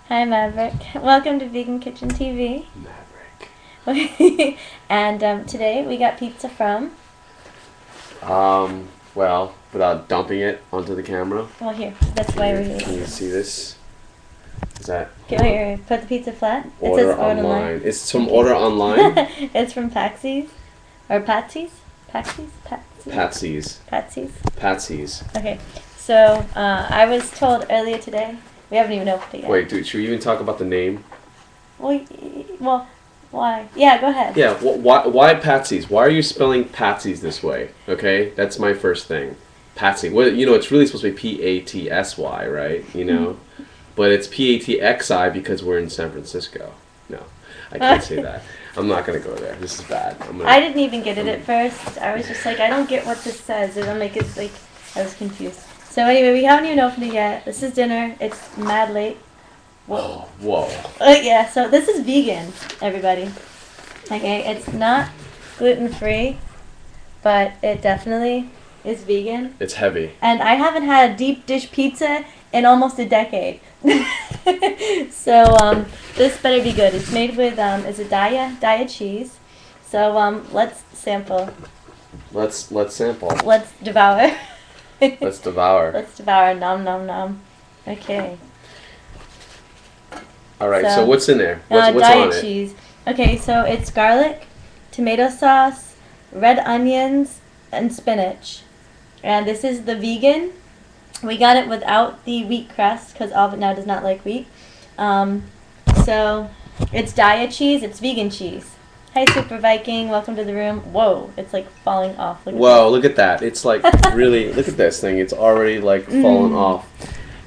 Hi, Maverick. Welcome to Vegan Kitchen TV. Maverick. And today we got pizza from. Well, without dumping it onto the camera. Well, here. That's why we're Can here. you see this? Is that Here, put the pizza flat. order it says online? It's from order online. It's from Patxi's. Or Patsy's? Patsy's? Patsy's. Patsy's. Patsy's. Okay. So, I was told earlier today. We haven't even opened it yet. Wait, dude, should we even talk about the name? Well, why? Yeah, go ahead. Yeah, why Patsy's? Why are you spelling Patsy's this way? Okay, that's my first thing. Patsy. Well, it's really supposed to be Patsy, right? But it's Patxi because we're in San Francisco. No, I can't say that. I'm not gonna go there. This is bad. I didn't even get it at first. I was just like, I don't get what this says. And I'm like, I was confused. So anyway, we haven't even opened it yet. This is dinner. It's mad late. Whoa. Whoa. Yeah, so this is vegan, everybody. Okay, it's not gluten-free, but it definitely is vegan. It's heavy. And I haven't had a deep dish pizza in almost a decade. So this better be good. It's made with is it Daya cheese. So let's sample. Let's sample. Let's devour. Let's devour. Let's devour. Nom nom nom. Okay. All right. So what's in there? What's Diet on it? cheese. Okay, so it's garlic, tomato sauce, red onions, and spinach. And this is the vegan. We got it without the wheat crust because Alvin now does not like wheat. So it's diet cheese. It's vegan cheese. Hi, Super Viking. Welcome to the room. Whoa, it's like falling off. Whoa, look at that. It's like really, look at this thing. It's already like falling off.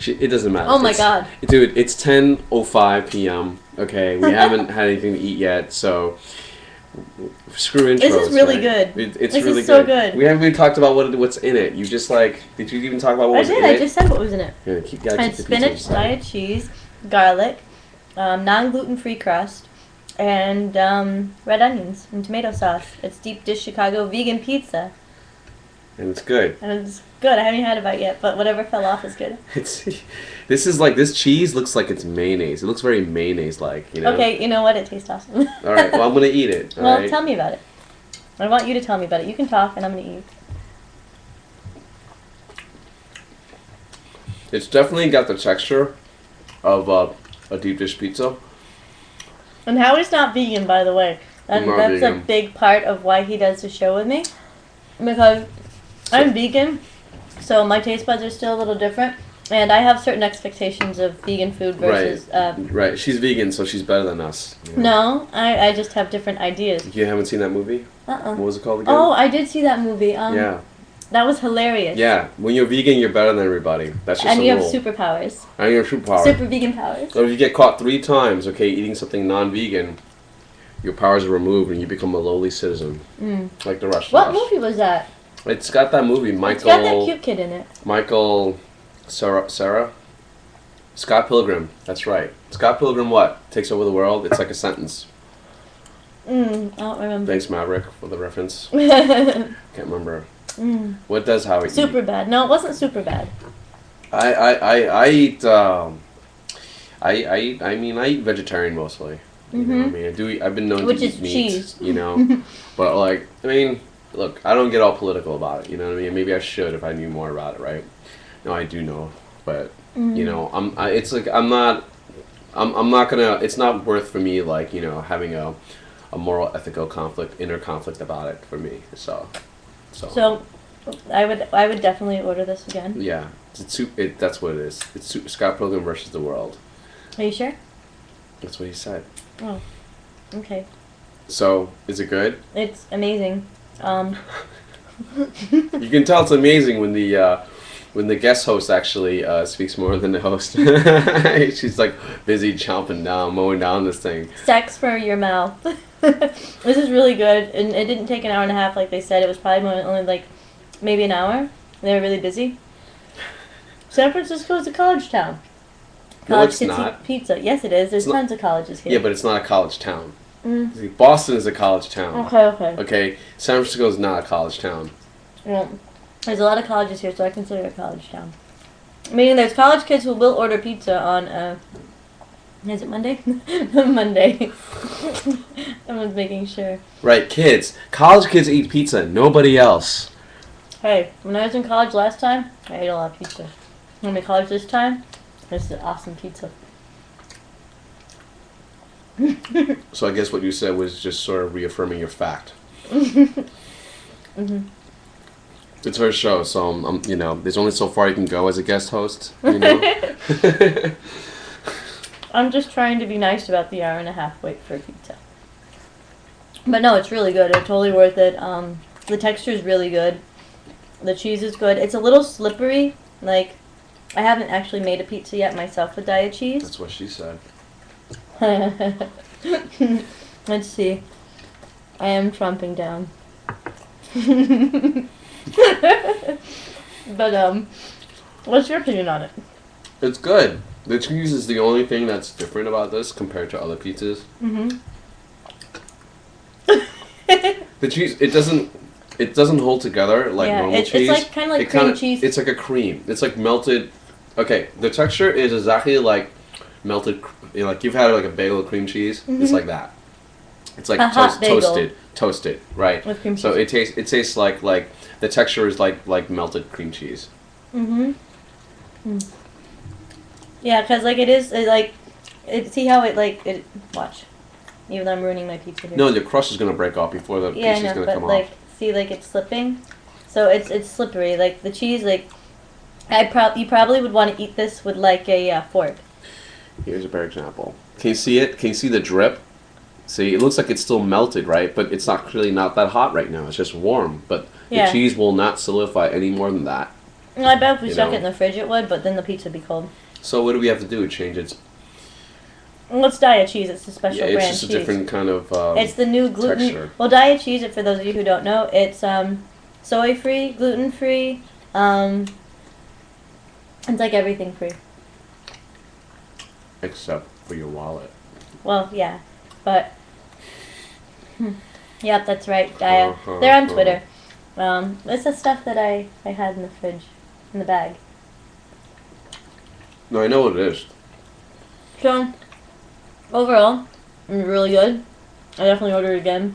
It doesn't matter. Oh my god. Dude, it's 10:05 p.m. Okay, we haven't had anything to eat yet, so screw intros. This is really right? good. It's this really is so good. We haven't even talked about what's in it. You just did you even talk about what was in it? I just said what was in it. Yeah, And spinach, diet cheese, garlic, non-gluten-free crust, and red onions and tomato sauce. It's deep dish Chicago vegan pizza. And it's good. And it's good. I haven't had it about yet, but whatever fell off is good. This cheese looks like it's mayonnaise. It looks very mayonnaise-like, Okay, you know what? It tastes awesome. All right, well, I'm going to eat it. Well, right? tell me about it. I want you to tell me about it. You can talk, and I'm going to eat. It's definitely got the texture of a deep dish pizza. And Howie's not vegan, by the way. And that's vegan. a big part of why he does the show with me. Because I'm vegan, so my taste buds are still a little different. And I have certain expectations of vegan food versus... Right. She's vegan, so she's better than us. No, I just have different ideas. You haven't seen that movie? What was it called again? Oh, I did see that movie. Yeah. That was hilarious. Yeah. When you're vegan, you're better than everybody. That's just and a you rule. have superpowers. And you have superpowers. Super vegan powers. So if you get caught 3 times, eating something non-vegan, your powers are removed and you become a lowly citizen. Like the rest of What us. movie was that? It's got that movie, Michael... It's got that cute kid in it. Michael... Sarah? Scott Pilgrim. That's right. Scott Pilgrim what? Takes over the world? It's like a sentence. I don't remember. Thanks, Maverick, for the reference. Can't remember. What does Howie eat? Super bad. No, it wasn't super bad. I eat. I eat vegetarian mostly. You know what I mean, I do. I've been known Which to is eat meat. cheese. But look, I don't get all political about it. You know what I mean? Maybe I should if I knew more about it, right? No, I do know, but I'm not gonna. It's not worth for me having a moral ethical inner conflict about it for me. So I would definitely order this again. yeah, that's what it is. It's Scott Pilgrim versus the world. Are you sure? That's what he said. Oh, okay. So is it good? It's amazing. You can tell it's amazing when the guest host actually speaks more than the host. She's like busy mowing down this thing. Sex for your mouth. This is really good, and it didn't take an hour and a half like they said. It was probably only like maybe an hour. They were really busy. San Francisco is a college town. No, College it's kids not. eat pizza. Yes, it is. There's tons of colleges here. Yeah, but it's not a college town. See, Boston is a college town. Okay. Okay, San Francisco is not a college town. Well, there's a lot of colleges here, so I consider it a college town. Meaning there's college kids who will order pizza on Is it Monday? Monday. I was making sure. Right, kids. College kids eat pizza. Nobody else. Hey, when I was in college last time, I ate a lot of pizza. When I'm in college this time, this is awesome pizza. So I guess what you said was just sort of reaffirming your fact. Mm-hmm. It's her show, so you know, there's only so far you can go as a guest host. You know. I'm just trying to be nice about the hour and a half wait for pizza. But no, it's really good. It's totally worth it. The texture is really good. The cheese is good. It's a little slippery. Like, I haven't actually made a pizza yet myself with diet cheese. That's what she said. Let's see. I am trumping down. But, what's your opinion on it? It's good. The cheese is the only thing that's different about this compared to other pizzas. Mm-hmm. The cheese, it doesn't hold together like normal cheese. It's like kind of like cream cheese. It's like a cream. It's like melted. Okay, the texture is exactly like melted. You know, like you've had like a bagel with cream cheese. Mm-hmm. It's like that. It's like toasted, right? With cream cheese. So it tastes like the texture is like melted cream cheese. Mm-hmm. Mm. Yeah, because like it is like see how it watch. Even though I'm ruining my pizza here. No, the crust is gonna break off before the pizza's gonna come like, off. See, like it's slipping, so it's slippery. Like the cheese, like you probably would want to eat this with like a fork. Here's a better example. Can you see it? Can you see the drip? See, it looks like it's still melted, right? But it's not really not that hot right now. It's just warm. But the cheese will not solidify any more than that. Well, I bet if we stuck it in the fridge, it would. But then the pizza would be cold. So what do we have to do? Change its. Well, it's diet cheese. It's a special brand cheese. It's just a different kind of it's the new gluten. Texture. Well, diet cheese, for those of you who don't know, it's soy-free, gluten-free. It's like everything free. Except for your wallet. Well, yeah. But, yep, that's right, Gaia. They're on Twitter. It's the stuff that I had in the fridge, in the bag. No, I know what it is. So, overall, really good. I definitely order it again.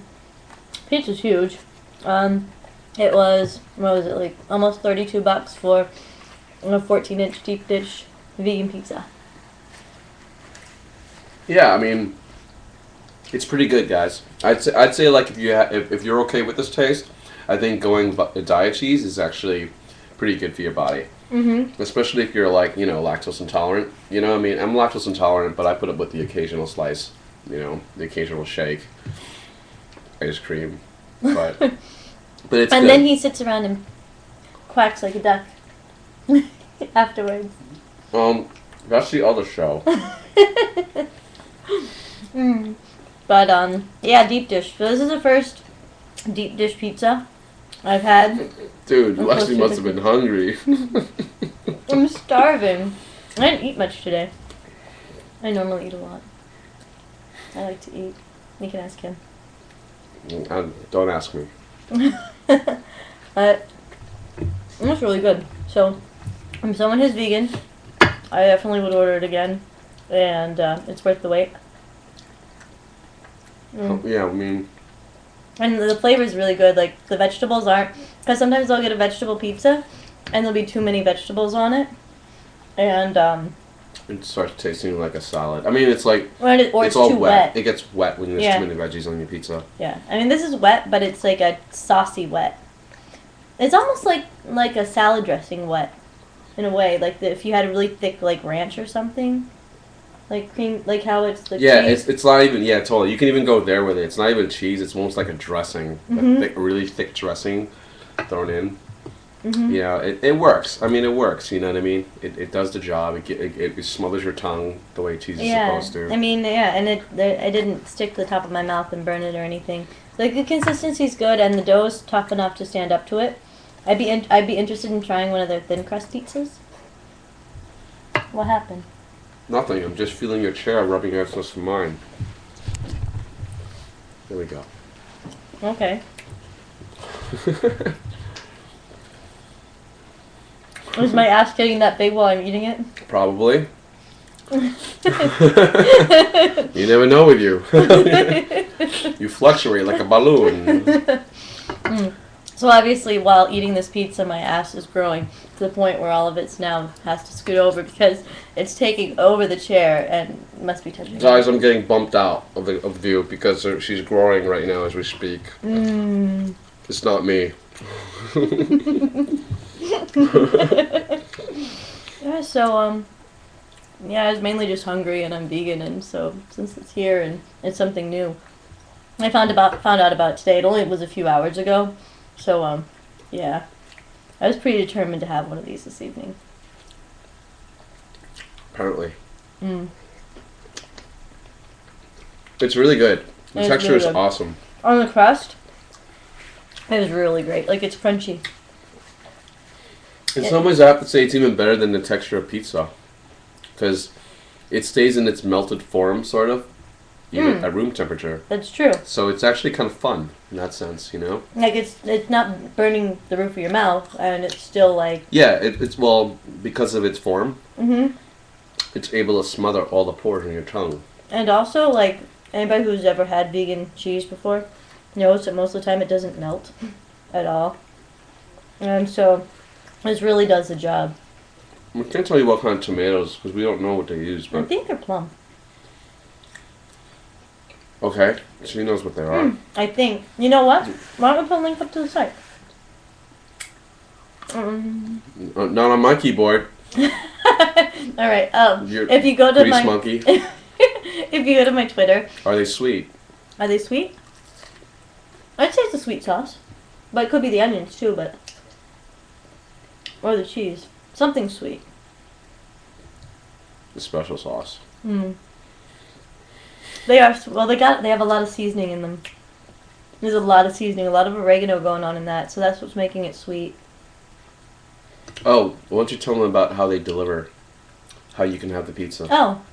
Pizza's huge. It was, what was it, like almost $32 for a 14-inch deep dish vegan pizza. Yeah, I mean, it's pretty good, guys. I'd say like if you're okay with this taste, I think going diet cheese is actually pretty good for your body. Mm-hmm. Especially if you're like, you know, lactose intolerant. You know, I mean, I'm lactose intolerant, but I put up with the occasional slice. You know, the occasional shake, ice cream, but it's and good. Then he sits around and quacks like a duck afterwards. That's the other show. But yeah, deep dish. So this is the first deep dish pizza I've had. Dude, you actually must have been hungry. I'm starving. I didn't eat much today. I normally eat a lot. I like to eat. You can ask him. Don't ask me. But it's really good. So, if someone who's vegan, I definitely would order it again. And it's worth the wait. Yeah, I mean... And the flavor is really good. Like, the vegetables aren't... Because sometimes I'll get a vegetable pizza, and there'll be too many vegetables on it. And, it starts tasting like a salad. I mean, it's like... Or it's all too wet. It gets wet when there's too many veggies on your pizza. Yeah. I mean, this is wet, but it's like a saucy wet. It's almost like a salad dressing wet, in a way. Like, if you had a really thick, like, ranch or something. Like cream, like how it's like cheese. It's not even, totally. You can even go there with it. It's not even cheese. It's almost like a dressing. A really thick dressing thrown in. Mm-hmm. Yeah, it works. I mean, it works. You know what I mean? It does the job. It smothers your tongue the way cheese is supposed to. I mean, yeah, and it didn't stick to the top of my mouth and burn it or anything. Like, the consistency's good, and the dough's tough enough to stand up to it. I'd be interested in trying one of their thin crust pizzas. What happened? Nothing. I'm just feeling your chair rubbing against mine. There we go. Okay. Is my ass getting that big while I'm eating it? Probably. You never know with you. You fluctuate like a balloon. So obviously, while eating this pizza, my ass is growing to the point where all of it's now has to scoot over because it's taking over the chair and must be touching. Guys, I'm getting bumped out of view because she's growing right now as we speak. It's not me. Yeah, so yeah, I was mainly just hungry and I'm vegan, and so since it's here and it's something new, I found out about it today. It only was a few hours ago, so yeah, I was pretty determined to have one of these this evening. Apparently. It's really good. The texture is awesome. On the crust, it was really great. Like, it's crunchy. In some ways, I have to say it's even better than the texture of pizza. Because it stays in its melted form, sort of, even at room temperature. That's true. So it's actually kind of fun in that sense, you know? Like, it's not burning the roof of your mouth, and it's still, like... Yeah, it's well, because of its form, Mm-hmm. it's able to smother all the pores in your tongue. And also, like, anybody who's ever had vegan cheese before knows that most of the time it doesn't melt at all. And so, this really does the job. I can't tell you what kind of tomatoes, because we don't know what they use, I but... think they're plum. Okay, she knows what they are. I think. You know what? Why don't we put a link up to the site? Not on my keyboard. Alright, You're if you go to grease my... monkey. If you go to my Twitter... Are they sweet? Are they sweet? I'd say it's a sweet sauce. But it could be the onions too, but... Or the cheese. Something sweet. The special sauce. They are, well, they have a lot of seasoning in them. There's a lot of seasoning, a lot of oregano going on in that, so that's what's making it sweet. Oh, why don't you tell them about how they deliver, how you can have the pizza? Oh,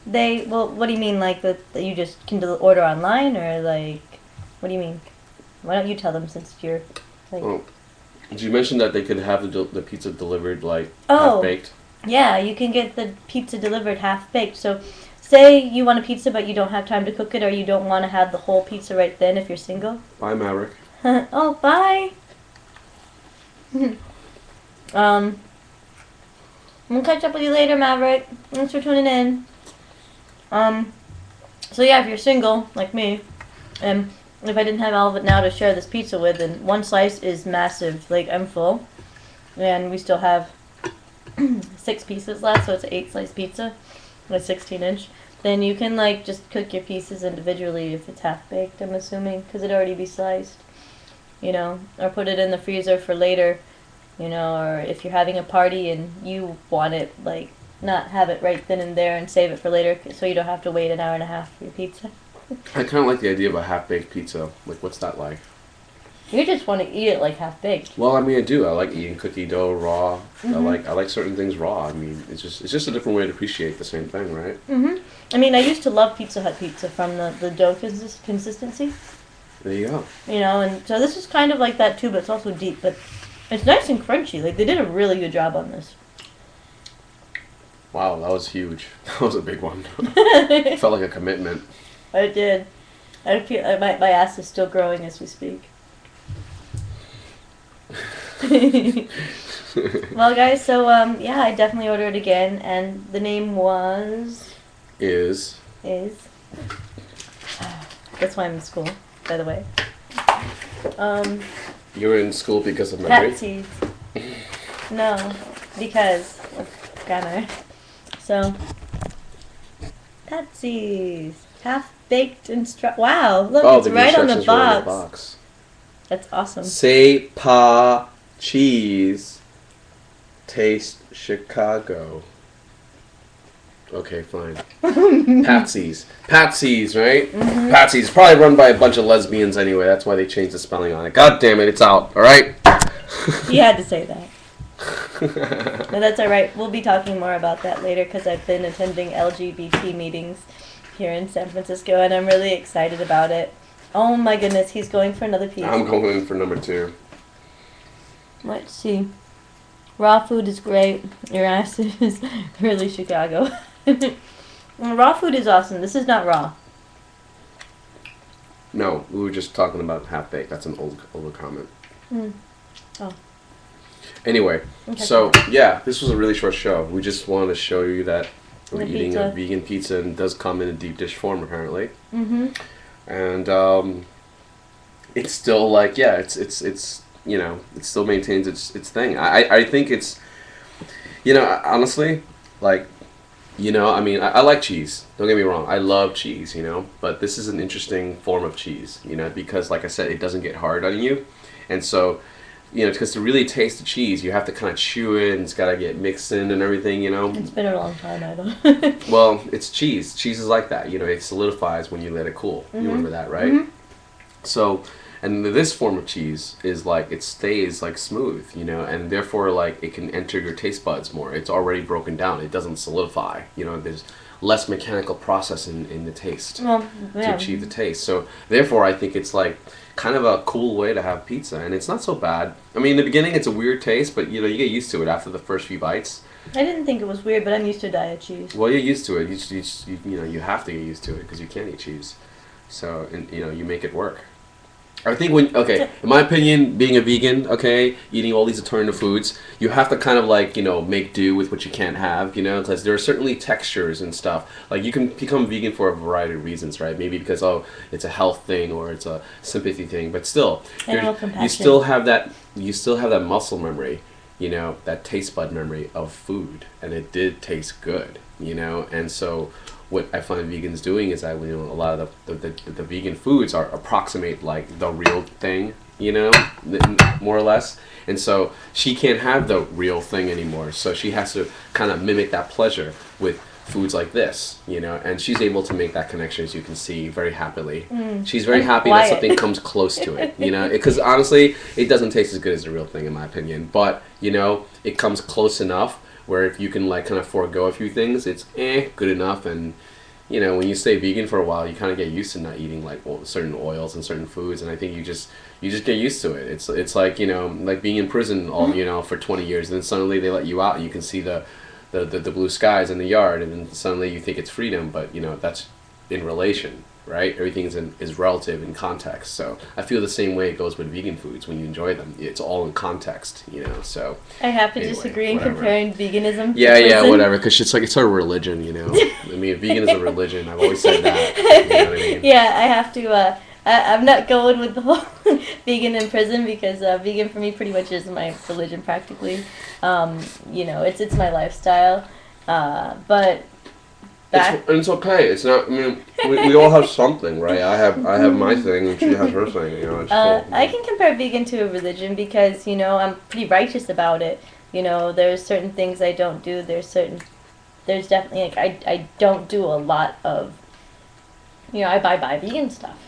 well, what do you mean, like, that you just can order online, or, like, what do you mean? Why don't you tell them, since you're, like... Oh, did you mention that they could have the pizza delivered, like, Oh. half-baked? Yeah, you can get the pizza delivered half-baked, so... Say you want a pizza but you don't have time to cook it, or you don't want to have the whole pizza right then if you're single. Bye, Maverick. Oh, bye! We'll catch up with you later, Maverick. Thanks for tuning in. So yeah, if you're single, like me, and if I didn't have all of it now to share this pizza with, then one slice is massive. Like, I'm full. And we still have 6 pieces left, so it's an 8-slice pizza. A 16-inch, then you can, like, just cook your pieces individually if it's half-baked, I'm assuming, because it'd already be sliced, you know, or put it in the freezer for later, you know, or if you're having a party and you want it, like, not have it right then and there and save it for later so you don't have to wait an hour and a half for your pizza. I kind of like the idea of a half-baked pizza. Like, what's that like? You just want to eat it, like, half-baked. Well, I mean, I do. I like eating cookie dough raw. I like certain things raw. I mean, it's just a different way to appreciate the same thing, right? I mean, I used to love Pizza Hut pizza from the dough consistency. There you go. You know, and so this is kind of like that too, but it's also deep. But it's nice and crunchy. Like, they did a really good job on this. Wow, that was huge. That was a big one. It felt like a commitment. I did. I feel my ass is still growing as we speak. Well, guys, so yeah, I definitely ordered it again, and the name was Is. That's why I'm in school, by the way. You were in school because of memory? Patxi. No, because of grammar. So, Patxi's half-baked wow! Look, it's the right on the instructions were on the box. box. That's awesome. Say pa cheese. Taste Chicago. Okay, fine. Patxi's, right? Patxi's probably run by a bunch of lesbians anyway. That's why they changed the spelling on it. God damn it, it's out. All right. You had to say that. No, that's all right. We'll be talking more about that later because I've been attending LGBT meetings here in San Francisco, and I'm really excited about it. Oh my goodness, he's going for another piece. I'm going for number 2. Let's see. Raw food is great. Your ass is really Chicago. Raw food is awesome. This is not raw. No, we were just talking about half baked. That's an older comment. Mm. Oh. Anyway, Okay. so yeah, this was a really short show. We just wanted to show you that we're The eating pizza. a vegan pizza, and it does come in a deep dish form apparently. Mm-hmm. And it's still like, yeah, it's you know, it still maintains its thing. I think it's, you know, honestly, like, you know, I mean, I like cheese. Don't get me wrong. I love cheese, you know, but this is an interesting form of cheese, you know, because like I said, it doesn't get hard on you, and so, you know, because to really taste the cheese, you have to kind of chew it, and it's got to get mixed in and everything, you know. It's been a long time, I don't. Well, it's cheese. Cheese is like that, you know. It solidifies when you let it cool. Mm-hmm. You remember that, right? Mm-hmm. So, and this form of cheese is like, it stays like smooth, you know, and therefore like it can enter your taste buds more. It's already broken down. It doesn't solidify, you know. There's less mechanical process in the taste Well, to yeah. achieve the taste. So therefore, I think it's like kind of a cool way to have pizza, and it's not so bad. I mean, in the beginning, it's a weird taste, but you know, you get used to it after the first few bites. I didn't think it was weird, but I'm used to diet cheese. Well, you're used to it. You know, you have to get used to it because you can't eat cheese. So, and you know, you make it work. I think okay, in my opinion, being a vegan, okay, eating all these alternative foods, you have to kind of like, you know, make do with what you can't have, you know, because there are certainly textures and stuff. Like, you can become vegan for a variety of reasons, right? Maybe because, oh, it's a health thing or it's a sympathy thing, but still, Animal you compassion. still have that muscle memory, you know, that taste bud memory of food, and it did taste good, you know, and so what I find vegans doing is that, you know, a lot of the vegan foods are approximate like the real thing, you know, more or less. And so she can't have the real thing anymore. So she has to kind of mimic that pleasure with foods like this, you know, and she's able to make that connection, as you can see, very happily. She's very And happy quiet. that something comes close to it, you know, because honestly, it doesn't taste as good as the real thing, in my opinion. But, you know, it comes close enough where if you can like kind of forego a few things, it's good enough. And you know, when you stay vegan for a while, you kind of get used to not eating like certain oils and certain foods, and I think you just get used to it. It's like, you know, like being in prison all, you know, for 20 years, and then suddenly they let you out and you can see the blue skies in the yard, and then suddenly you think it's freedom, but you know, that's in relation, right? Everything is relative in context. So I feel the same way it goes with vegan foods. When you enjoy them, it's all in context, you know. So I have to anyway, disagree in whatever. comparing veganism to yeah, prison. whatever, because it's a religion, you know. I mean, vegan is a religion. I've always said that. You know what I mean? Yeah, I have to. I'm not going with the whole vegan in prison because vegan for me pretty much is my religion practically. You know, it's my lifestyle. But back. It's okay. It's not. I mean, we all have something, right? I have my thing, and she has her thing. You know, it's cool. I can compare vegan to a religion because, you know, I'm pretty righteous about it. You know, there's certain things I don't do. There's definitely, like, I don't do a lot of, you know, I buy vegan stuff.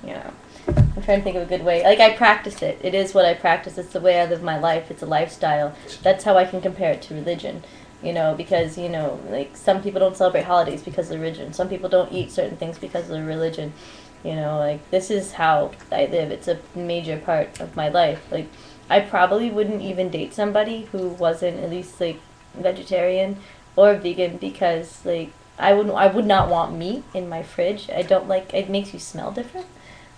You know, I'm trying to think of a good way. Like, I practice it. It is what I practice. It's the way I live my life. It's a lifestyle. That's how I can compare it to religion. You know, because, you know, like, some people don't celebrate holidays because of religion. Some people don't eat certain things because of religion. You know, like, this is how I live. It's a major part of my life. Like, I probably wouldn't even date somebody who wasn't at least, like, vegetarian or vegan because, like, I would not want meat in my fridge. I don't like, it makes you smell different.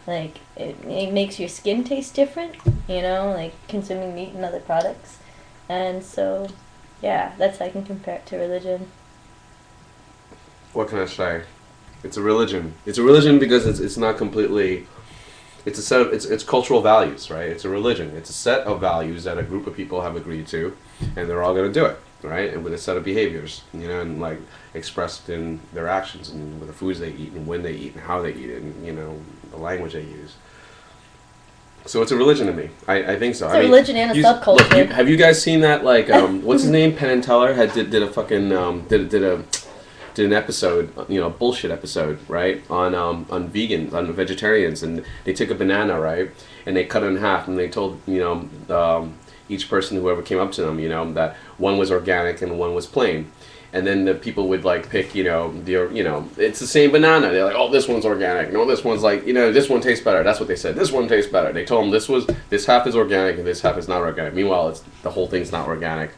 Like, it makes your skin taste different, you know, like, consuming meat and other products. And so, yeah, that's how I can compare it to religion. What can I say? It's a religion. It's a religion because it's not completely. It's a set of it's cultural values, right? It's a religion. It's a set of values that a group of people have agreed to, and they're all going to do it, right? And with a set of behaviors, you know, and like expressed in their actions and with the foods they eat and when they eat and how they eat it, and you know, the language they use. So it's a religion to me. I think so. It's a religion and a subculture. Look, have you guys seen that? Like, what's his name? Penn and Teller did a fucking did an episode, you know, a bullshit episode, right, on vegetarians, and they took a banana, right, and they cut it in half, and they told, you know, each person, whoever came up to them, you know, that one was organic and one was plain. And then the people would like pick, you know, it's the same banana. They're like, oh, this one's organic. No, this one's like, you know, this one tastes better. That's what they said. This one tastes better. They told them this half is organic and this half is not organic. Meanwhile, the whole thing's not organic.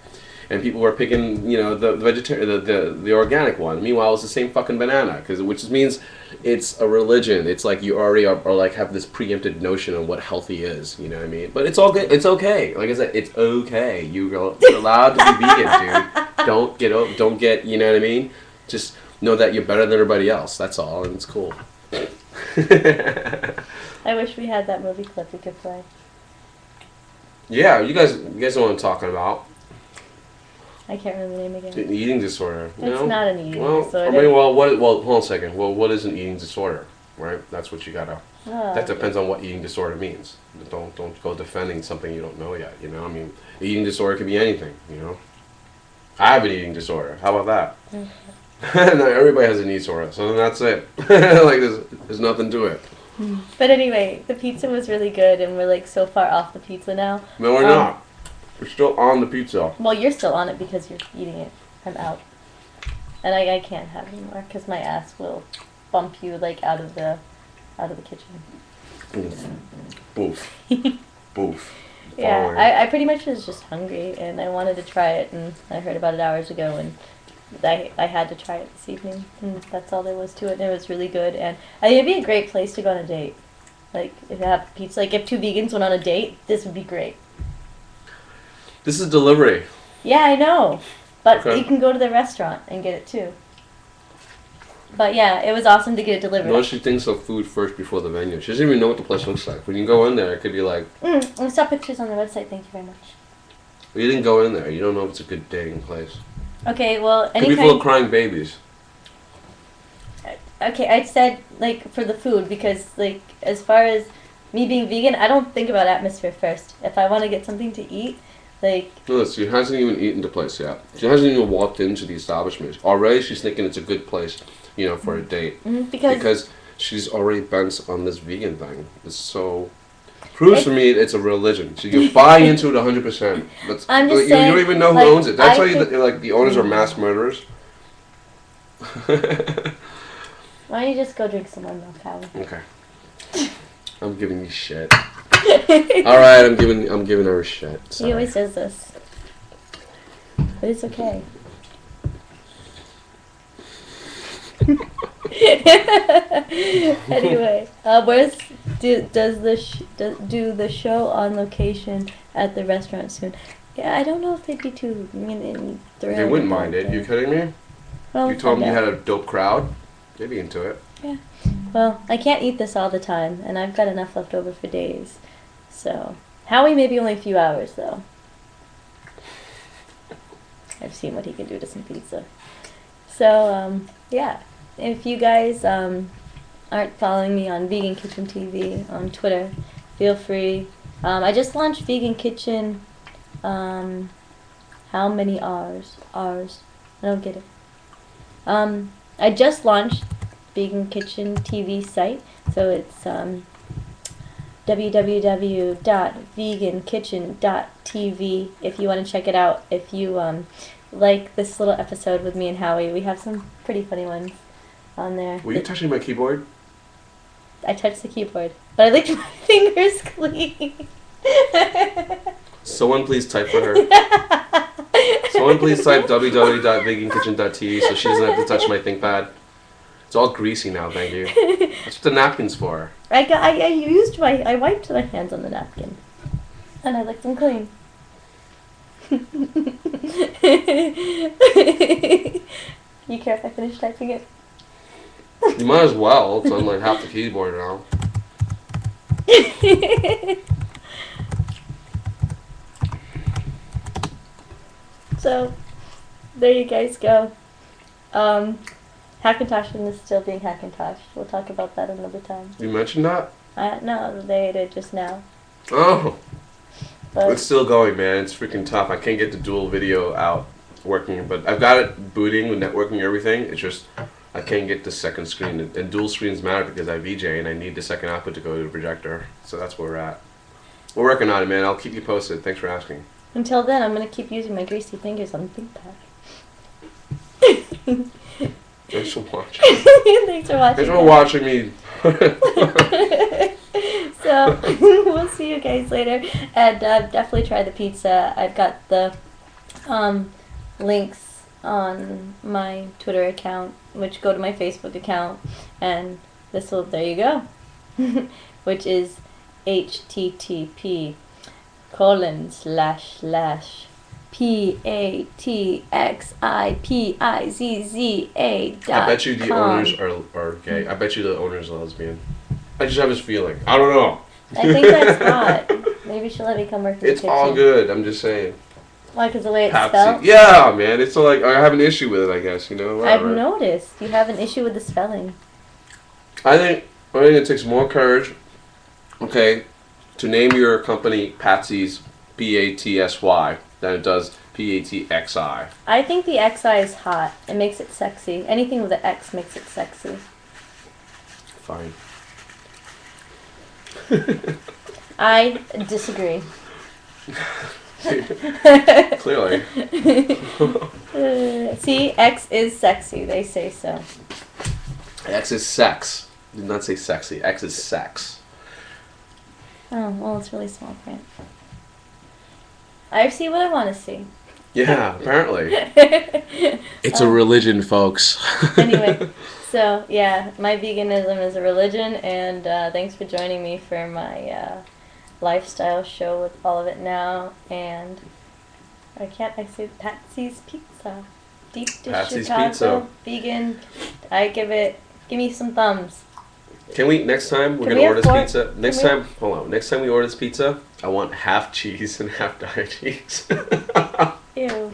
and people were picking, the vegetarian, the organic one. Meanwhile, it's the same fucking banana, which means it's a religion. It's like you already are like have this preempted notion of what healthy is. You know what I mean? But it's all good. It's okay. Like I said, it's okay. You're allowed to be vegan, dude. Don't get. You know what I mean? Just know that you're better than everybody else. That's all, and it's cool. I wish we had that movie clip we could play. Yeah, you guys know what I'm talking about. I can't remember the name again. An eating disorder. It's not an eating disorder. I mean, hold on a second. Well, what is an eating disorder, right? That's what you gotta. That depends on what eating disorder means. Don't go defending something you don't know yet. You know, I mean, eating disorder could be anything. You know, I have an eating disorder. How about that? No, everybody has an eating disorder, so then that's it. Like there's nothing to it. But anyway, the pizza was really good, and we're like so far off the pizza now. No, we're not. We're still on the pizza. Well, you're still on it because you're eating it. I'm out, and I can't have any more because my ass will bump you like out of the kitchen. Boof. Boof. Yeah, I pretty much was just hungry, and I wanted to try it, and I heard about it hours ago, and I had to try it this evening, and that's all there was to it, and it was really good, and I think it'd be a great place to go on a date. Like, if you have pizza, like if two vegans went on a date, this would be great. This is delivery. Yeah, I know, but Okay. you can go to the restaurant and get it too. But yeah, it was awesome to get it delivered. No, she thinks of food first before the venue. She doesn't even know what the place looks like. When you go in there, it could be like... I saw pictures on the website, thank you very much. You didn't go in there. You don't know if it's a good dating place. Okay, well, Could be full of crying babies. Okay, I said, like, for the food, because, like, as far as me being vegan, I don't think about atmosphere first. If I want to get something to eat, like... No, she hasn't even eaten the place yet. She hasn't even walked into the establishment. Already she's thinking it's a good place, for a date. Because she's already bent on this vegan thing. It's so... Proves to me it's a religion. So you buy into it 100%. But I'm just you saying, don't even know who like, owns it. That's I why the owners are mass murderers. Why don't you just go drink some more milk, Howie? Okay. I'm giving you shit. Alright, I'm giving her shit. Sorry. He always says this. But it's okay. Anyway, do the show on location at the restaurant soon? Yeah, I don't know if they'd be too thrilled. They wouldn't mind it. You kidding me? Well, you told them you had a dope crowd. They'd be into it. Yeah. Well, I can't eat this all the time, and I've got enough left over for days. So, Howie maybe only a few hours though. I've seen what he can do to some pizza. So, yeah. If you guys aren't following me on Vegan Kitchen TV on Twitter, feel free. I just launched Vegan Kitchen. How many R's? I don't get it. I just launched Vegan Kitchen TV site, so it's www.vegankitchen.tv if you want to check it out. If you like this little episode with me and Howie, we have some pretty funny ones on there. Were you touching my keyboard? I touched the keyboard, but I licked my fingers clean. Someone please type for her. Someone please type www.vegankitchen.tv so she doesn't have to touch my ThinkPad. It's all greasy now, thank you. That's what the napkin's for. I wiped my hands on the napkin, and I licked them clean. You care if I finish typing it? You might as well. It's on like half the keyboard now. So, there you guys go. Hackintosh is still being Hackintosh. We'll talk about that another time. You mentioned that? No, they did just now. Oh. But it's still going, man. It's freaking tough. I can't get the dual video out working, but I've got it booting with networking and everything. It's just I can't get the second screen. And dual screens matter because I VJ and I need the second output to go to the projector. So that's where we're at. We're working on it, man. I'll keep you posted. Thanks for asking. Until then, I'm going to keep using my greasy fingers on the ThinkPad. Thanks for watching. Thanks for watching. Thanks for watching me. So, we'll see you guys later. And definitely try the pizza. I've got the links on my Twitter account, which go to my Facebook account, and there you go, which is http://patxipizza.com. I bet you the owners are gay. I bet you the owners are lesbian. I just have this feeling. I don't know. I think that's hot. Maybe she'll let me come work in the It's kitchen. all good. I'm just saying. Why? Because the way it's Patxi. spelled? Yeah, man. It's so, like I have an issue with it. I guess you know. Whatever. I've noticed you have an issue with the spelling. I think it takes more courage. Okay, to name your company Patsy's Patsy than it does Patxi. I think the XI is hot. It makes it sexy. Anything with an X makes it sexy. Fine. I disagree. Clearly. See, X is sexy. They say so. X is sex. Did not say sexy. X is sex. Oh, well, it's really small print. I see what I want to see. Yeah, apparently. It's a religion, folks. Anyway, so yeah, my veganism is a religion, and thanks for joining me for my lifestyle show with all of it now. And I say Patsy's Pizza, deep dish Patsy's Chicago, Pizza. Vegan. Give me some thumbs. Can we next time we're Can gonna we order have this pizza? Next time, hold on. Next time we order this pizza, I want half cheese and half diet cheese. Ew.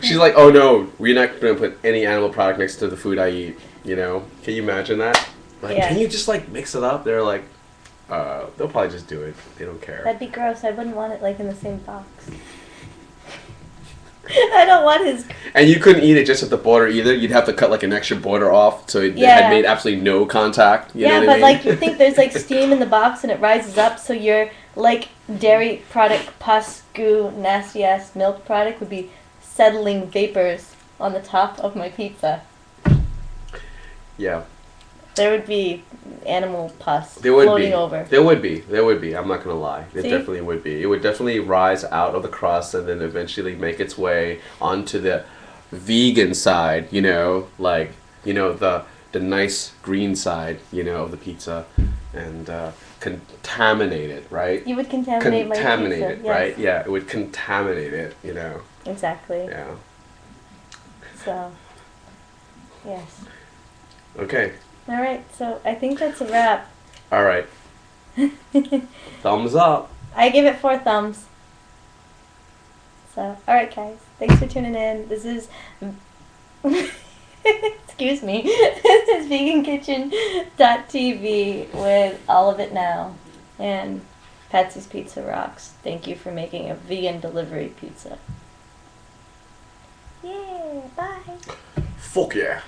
She's like, oh no, we're not gonna put any animal product next to the food I eat. You know? Can you imagine that? Like, Yeah. can you just like mix it up? They're like, they'll probably just do it. They don't care. That'd be gross. I wouldn't want it like in the same box. I don't want his. And you couldn't eat it just at the border either. You'd have to cut like an extra border off, so it had made absolutely no contact. You know what I mean? Like you think there's like steam in the box and it rises up, so your like dairy product, pus, goo, nasty ass milk product would be settling vapors on the top of my pizza. Yeah. There would be animal pus There would floating be. over. There would be. There would be. I'm not gonna lie. It See? definitely would be. It would definitely rise out of the crust and then eventually make its way onto the vegan side. You know, like the nice green side. Of the pizza, and contaminate it. Right. You would contaminate my pizza. It. Yes. Right. Yeah. It would contaminate it. Exactly. Yeah. So. Yes. Okay. All right. So I think that's a wrap. All right. Thumbs up. I give it 4 thumbs. So, alright guys, thanks for tuning in. This is, excuse me, this is vegankitchen.tv with all of it now. And Patsy's Pizza rocks. Thank you for making a vegan delivery pizza. Yeah, bye. Fuck yeah.